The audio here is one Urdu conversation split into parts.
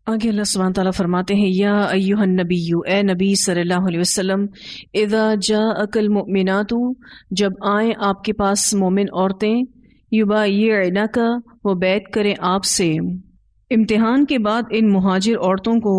آگے اللہ سبحانہ تعالیٰ فرماتے ہیں یا ایہا النبی، اے نبی صلی اللہ علیہ وسلم، اذا جاءک المؤمنات، جب آئیں آپ کے پاس مومن عورتیں، یبایعنک، وہ بیعت کریں آپ سے۔ امتحان کے بعد ان مہاجر عورتوں کو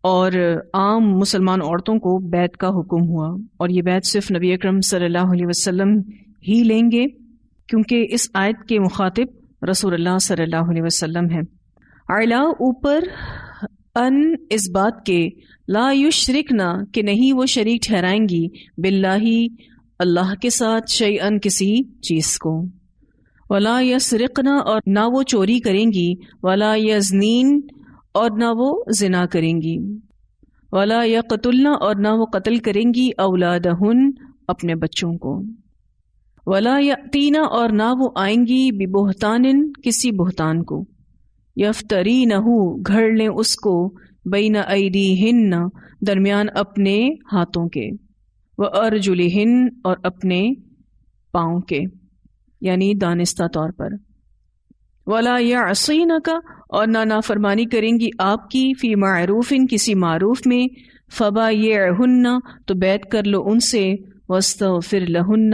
اور عام مسلمان عورتوں کو بیعت کا حکم ہوا، اور یہ بیعت صرف نبی اکرم صلی اللہ علیہ وسلم ہی لیں گے، کیونکہ اس آیت کے مخاطب رسول اللہ صلی اللہ علیہ وسلم ہیں۔ اعلیٰ اوپر، ان اس بات کے، لا یشرکنا کہ نہیں وہ شریک ٹھہرائیں گی، باللہ اللہ کے ساتھ، شیئن کسی چیز کو، ولا یسرقنا اور نہ وہ چوری کریں گی، ولا یزنین اور نہ وہ زنا کریں گی، ولا یقتلن اور نہ وہ قتل کریں گی، اولادہن اپنے بچوں کو، ولا یأتین اور نہ وہ آئیں گی، ببہتان کسی بہتان کو، یفترینہ گھڑ لیں اس کو، بین ایدیہن درمیان اپنے ہاتھوں کے، وارجلہن اور اپنے پاؤں کے، یعنی دانستہ طور پر، ولا یعصینک اور نہ نافرمانی کریں گی آپ کی، فی معروف کسی معروف میں، فبایعہن تو بیعت کر لو ان سے، واستغفر لہن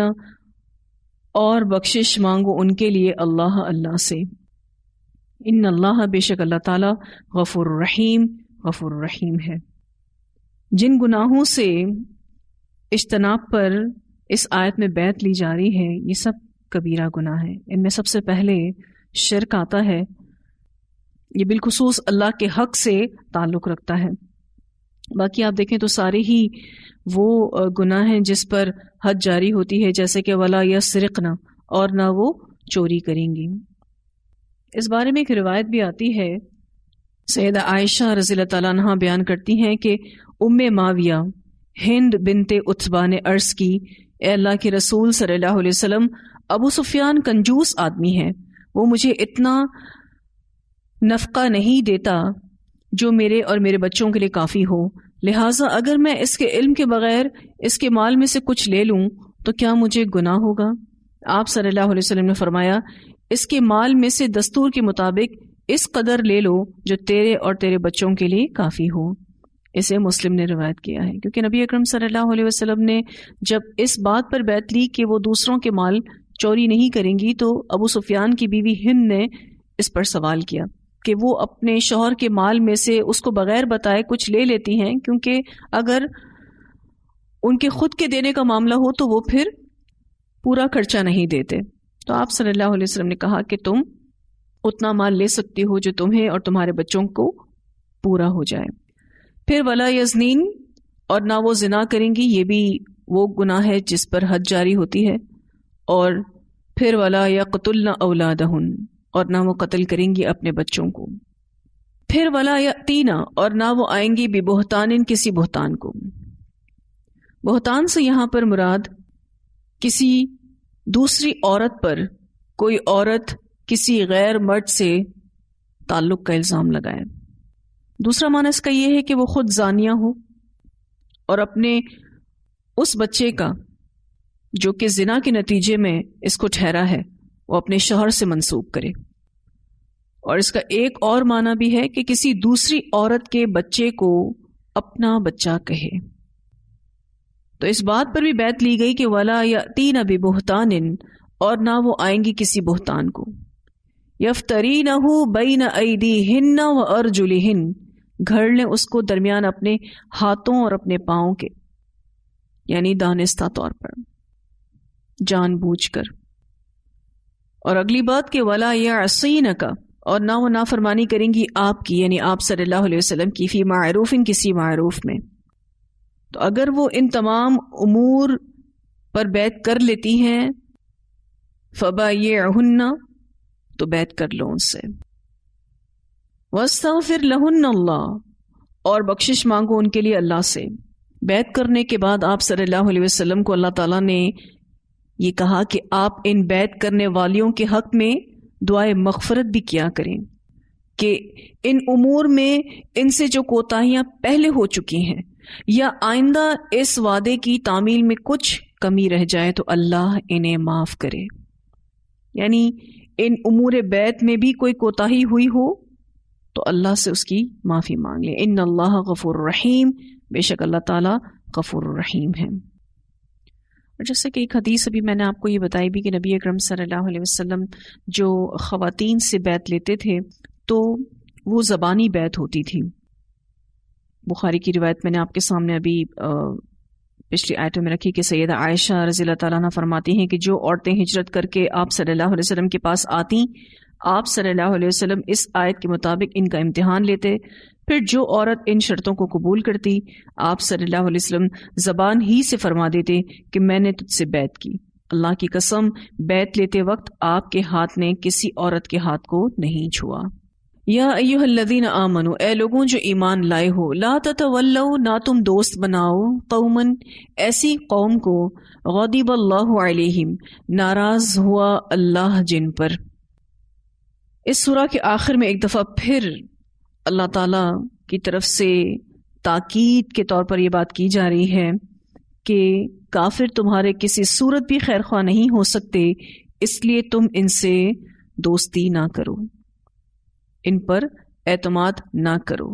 اور بخشش مانگو ان کے لیے اللہ سے، ان اللہ بے شک اللہ تعالی غفور رحیم ہے۔ جن گناہوں سے اجتناب پر اس آیت میں بیعت لی جا رہی ہے یہ سب کبیرہ گناہ ہے۔ ان میں سب سے پہلے شرک آتا ہے، یہ بالخصوص اللہ کے حق سے تعلق رکھتا ہے۔ باقی آپ دیکھیں تو سارے ہی وہ گناہ ہیں جس پر حد جاری ہوتی ہے، جیسے کہ ولا یسرقنا اور نہ وہ چوری کریں گی۔ اس بارے میں ایک روایت بھی آتی ہے، سیدہ عائشہ رضی اللہ تعالیٰ عنہ بیان کرتی ہیں کہ ام معاویہ ہند بنت عتبہ نے عرض کی، اے اللہ کے رسول صلی اللہ علیہ وسلم، ابو سفیان کنجوس آدمی ہے، وہ مجھے اتنا نفقہ نہیں دیتا جو میرے اور میرے بچوں کے لیے کافی ہو، لہٰذا اگر میں اس کے علم کے بغیر اس کے مال میں سے کچھ لے لوں تو کیا مجھے گناہ ہوگا؟ آپ صلی اللہ علیہ وسلم نے فرمایا، اس کے مال میں سے دستور کے مطابق اس قدر لے لو جو تیرے اور تیرے بچوں کے لیے کافی ہو۔ اسے مسلم نے روایت کیا ہے، کیونکہ نبی اکرم صلی اللہ علیہ وسلم نے جب اس بات پر بیعت لی کہ وہ دوسروں کے مال چوری نہیں کریں گی، تو ابو سفیان کی بیوی ہند نے اس پر سوال کیا کہ وہ اپنے شوہر کے مال میں سے اس کو بغیر بتائے کچھ لے لیتی ہیں، کیونکہ اگر ان کے خود کے دینے کا معاملہ ہو تو وہ پھر پورا خرچہ نہیں دیتے۔ تو آپ صلی اللہ علیہ وسلم نے کہا کہ تم اتنا مال لے سکتی ہو جو تمہیں اور تمہارے بچوں کو پورا ہو جائے۔ پھر ولا یزنین اور نہ وہ زنا کریں گی، یہ بھی وہ گناہ ہے جس پر حد جاری ہوتی ہے۔ اور پھر ولا یقتلن اولادہن اور نہ وہ قتل کریں گی اپنے بچوں کو۔ پھر ولا یأتین اور نہ وہ آئیں گی ببہتان کسی بہتان کو۔ بہتان سے یہاں پر مراد کسی دوسری عورت پر کوئی عورت کسی غیر مرد سے تعلق کا الزام لگائے۔ دوسرا معنی اس کا یہ ہے کہ وہ خود زانیہ ہو اور اپنے اس بچے کا جو کہ زنا کے نتیجے میں اس کو ٹھہرا ہے وہ اپنے شوہر سے منسوب کرے۔ اور اس کا ایک اور معنی بھی ہے کہ کسی دوسری عورت کے بچے کو اپنا بچہ کہے۔ تو اس بات پر بھی بیعت لی گئی کہ ولا یأتین ببہتان اور نہ وہ آئیں گی کسی بہتان کو، یفترینہ بین ایدیہن وارجلہن گھڑ لیں اس کو درمیان اپنے ہاتھوں اور اپنے پاؤں کے، یعنی دانستہ طور پر، جان بوجھ کر۔ اور اگلی بات کہ ولا یعصینک اور نہ وہ نافرمانی کریں گی آپ کی، یعنی آپ صلی اللہ علیہ وسلم کی، فی معروف کسی معروف میں۔ تو اگر وہ ان تمام امور پر بیعت کر لیتی ہیں، فبایعہن تو بیعت کر لو ان سے، واستغفر لہن اللہ اور بخشش مانگو ان کے لیے اللہ سے۔ بیعت کرنے کے بعد آپ صلی اللہ علیہ وسلم کو اللہ تعالیٰ نے یہ کہا کہ آپ ان بیعت کرنے والیوں کے حق میں دعائے مغفرت بھی کیا کریں، کہ ان امور میں ان سے جو کوتاہیاں پہلے ہو چکی ہیں یا آئندہ اس وعدے کی تعمیل میں کچھ کمی رہ جائے تو اللہ انہیں معاف کرے۔ یعنی ان امور بیت میں بھی کوئی کوتاہی ہوئی ہو تو اللہ سے اس کی معافی مانگ لیں. ان اللہ غفور رحیم، بے شک اللہ تعالیٰ غفور رحیم ہے. اور جیسے کہ ایک حدیث ابھی میں نے آپ کو یہ بتائی بھی کہ نبی اکرم صلی اللہ علیہ وسلم جو خواتین سے بیعت لیتے تھے تو وہ زبانی بیعت ہوتی تھی. بخاری کی روایت میں نے آپ کے سامنے ابھی پچھلی آیتوں میں رکھی کہ سیدہ عائشہ رضی اللہ تعالیٰ عنہ فرماتی ہیں کہ جو عورتیں ہجرت کر کے آپ صلی اللہ علیہ وسلم کے پاس آتیں، آپ صلی اللہ علیہ وسلم اس آیت کے مطابق ان کا امتحان لیتے، پھر جو عورت ان شرطوں کو قبول کرتی آپ صلی اللہ علیہ وسلم زبان ہی سے فرما دیتے کہ میں نے تجھ سے بیعت کی. اللہ کی قسم بیعت لیتے وقت آپ کے ہاتھ نے کسی عورت کے ہاتھ کو نہیں چھوا. یا ایھا الذین آمنوا، اے لوگوں جو ایمان لائے ہو، لا تتولوا، نہ تم دوست بناؤ، قومن، ایسی قوم کو، غضب اللہ علیہم، ناراض ہوا اللہ جن پر. اس سورہ کے آخر میں ایک دفعہ پھر اللہ تعالیٰ کی طرف سے تاکید کے طور پر یہ بات کی جا رہی ہے کہ کافر تمہارے کسی صورت بھی خیر خواہ نہیں ہو سکتے، اس لیے تم ان سے دوستی نہ کرو، ان پر اعتماد نہ کرو.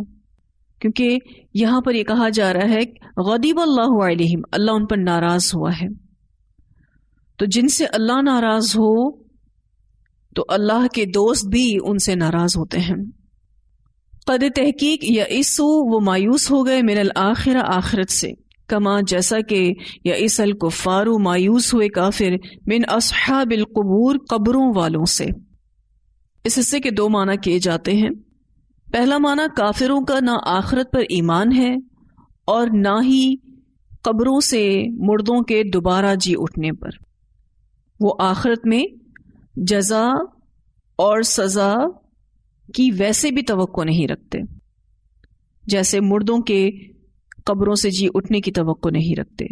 کیونکہ یہاں پر یہ کہا جا رہا ہے غضب اللہ علیہم، اللہ ان پر ناراض ہوا ہے. تو جن سے اللہ ناراض ہو تو اللہ کے دوست بھی ان سے ناراض ہوتے ہیں. قد تحقیق یئسوا، وہ مایوس ہو گئے، من الآخرہ، آخرت سے، کما جیسا کہ یئس الکفار، مایوس ہوئے کافر، من اصحاب القبور، قبروں والوں سے. اس حصے کے دو معنی کیے جاتے ہیں. پہلا معنی کافروں کا نہ آخرت پر ایمان ہے اور نہ ہی قبروں سے مردوں کے دوبارہ جی اٹھنے پر. وہ آخرت میں جزا اور سزا کی ویسے بھی توقع نہیں رکھتے جیسے مردوں کے قبروں سے جی اٹھنے کی توقع نہیں رکھتے.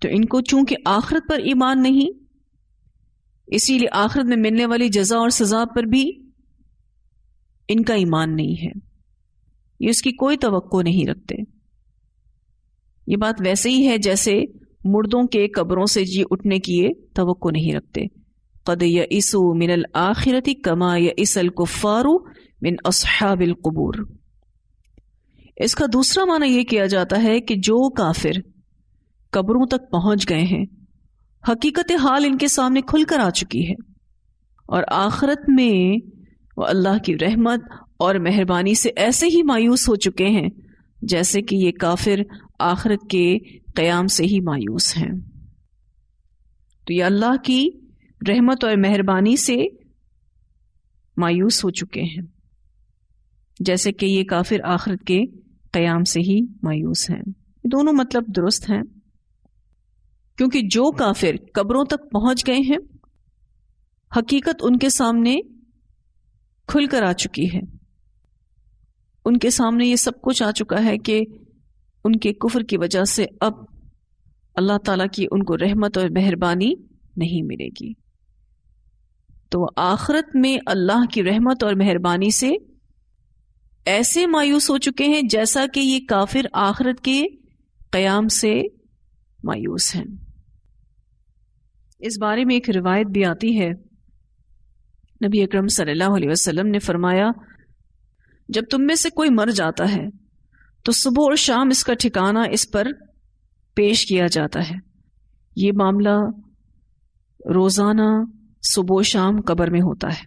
تو ان کو چونکہ آخرت پر ایمان نہیں، اسی لیے آخرت میں ملنے والی جزا اور سزا پر بھی ان کا ایمان نہیں ہے، یہ اس کی کوئی توقع نہیں رکھتے. یہ بات ویسے ہی ہے جیسے مردوں کے قبروں سے جی اٹھنے کی یہ توقع نہیں رکھتے. قد یئسوا من الآخرۃ کما یئس الکفار من اصحاب القبور. اس کا دوسرا معنی یہ کیا جاتا ہے کہ جو کافر قبروں تک پہنچ گئے ہیں، حقیقت حال ان کے سامنے کھل کر آ چکی ہے، اور آخرت میں وہ اللہ کی رحمت اور مہربانی سے ایسے ہی مایوس ہو چکے ہیں جیسے کہ یہ کافر آخرت کے قیام سے ہی مایوس ہیں. تو یہ اللہ کی رحمت اور مہربانی سے مایوس ہو چکے ہیں جیسے کہ یہ کافر آخرت کے قیام سے ہی مایوس ہیں. دونوں مطلب درست ہیں، کیونکہ جو کافر قبروں تک پہنچ گئے ہیں، حقیقت ان کے سامنے کھل کر آ چکی ہے، ان کے سامنے یہ سب کچھ آ چکا ہے کہ ان کے کفر کی وجہ سے اب اللہ تعالیٰ کی ان کو رحمت اور مہربانی نہیں ملے گی. تو آخرت میں اللہ کی رحمت اور مہربانی سے ایسے مایوس ہو چکے ہیں جیسا کہ یہ کافر آخرت کے قیام سے مایوس ہیں. اس بارے میں ایک روایت بھی آتی ہے، نبی اکرم صلی اللہ علیہ وسلم نے فرمایا جب تم میں سے کوئی مر جاتا ہے تو صبح اور شام اس کا ٹھکانہ اس پر پیش کیا جاتا ہے. یہ معاملہ روزانہ صبح و شام قبر میں ہوتا ہے.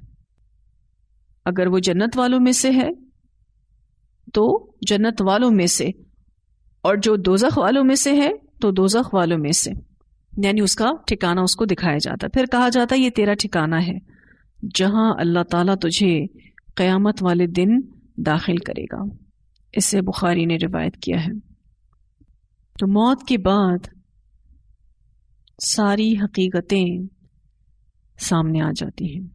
اگر وہ جنت والوں میں سے ہے تو جنت والوں میں سے، اور جو دوزخ والوں میں سے ہے تو دوزخ والوں میں سے، یعنی اس کا ٹھکانہ اس کو دکھایا جاتا ہے. پھر کہا جاتا ہے یہ تیرا ٹھکانہ ہے جہاں اللہ تعالیٰ تجھے قیامت والے دن داخل کرے گا. اسے بخاری نے روایت کیا ہے. تو موت کے بعد ساری حقیقتیں سامنے آ جاتی ہیں.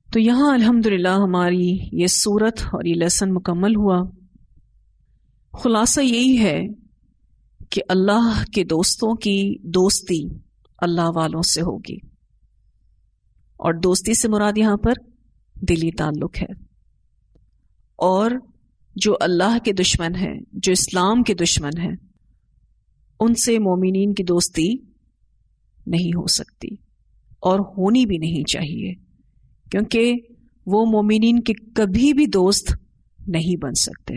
تو یہاں الحمدللہ ہماری یہ سورت اور یہ لیسن مکمل ہوا. خلاصہ یہی ہے کہ اللہ کے دوستوں کی دوستی اللہ والوں سے ہوگی، اور دوستی سے مراد یہاں پر دلی تعلق ہے. اور جو اللہ کے دشمن ہیں، جو اسلام کے دشمن ہیں، ان سے مومنین کی دوستی نہیں ہو سکتی اور ہونی بھی نہیں چاہیے، کیونکہ وہ مومنین کے کبھی بھی دوست نہیں بن سکتے۔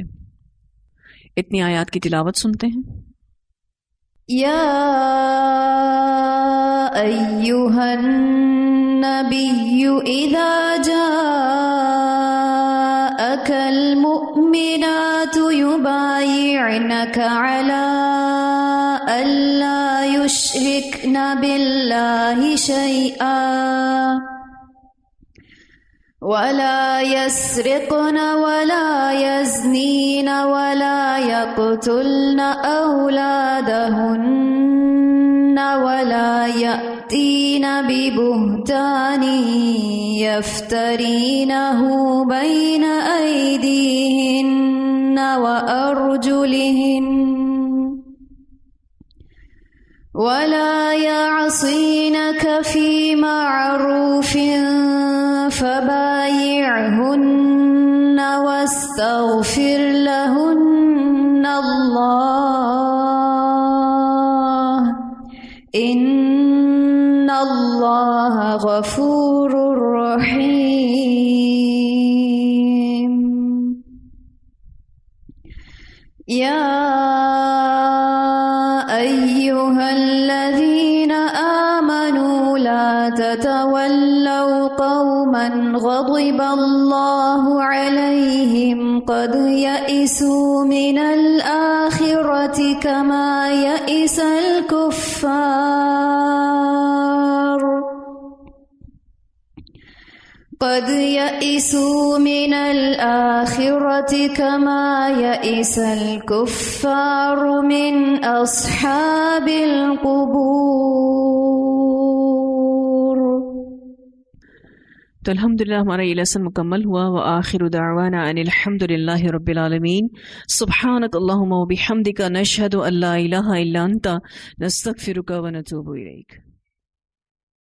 اتنی آیات کی تلاوت سنتے ہیں۔ یا ایھا النبی اذا جاءک المؤمنات یبایعنک علی الا یشرکن باللہ شیئا ولا يسرقن ولا يزنين ولا يقتلن أولادهن ولا يأتين ببهتان يفترينه بين أيديهن وأرجلهن ولا يعصينك في معروف فبايعهن واستغفر لهن الله إن الله غفور رحيم۔ يا أيها الذين آمنوا لا تتولوا قوما غضب الله عليهم قد يئسوا من الآخرة كما يئس الكفار من أصحاب القبور۔ تو الحمدللہ ہمارا یہ لیسن مکمل ہوا۔ وآخر دعوانا ان الحمد للہ رب العالمین۔ سبحانک اللہم وبحمدک نشہد ان لا الہ الا انت نستغفرک ونتوب الیک۔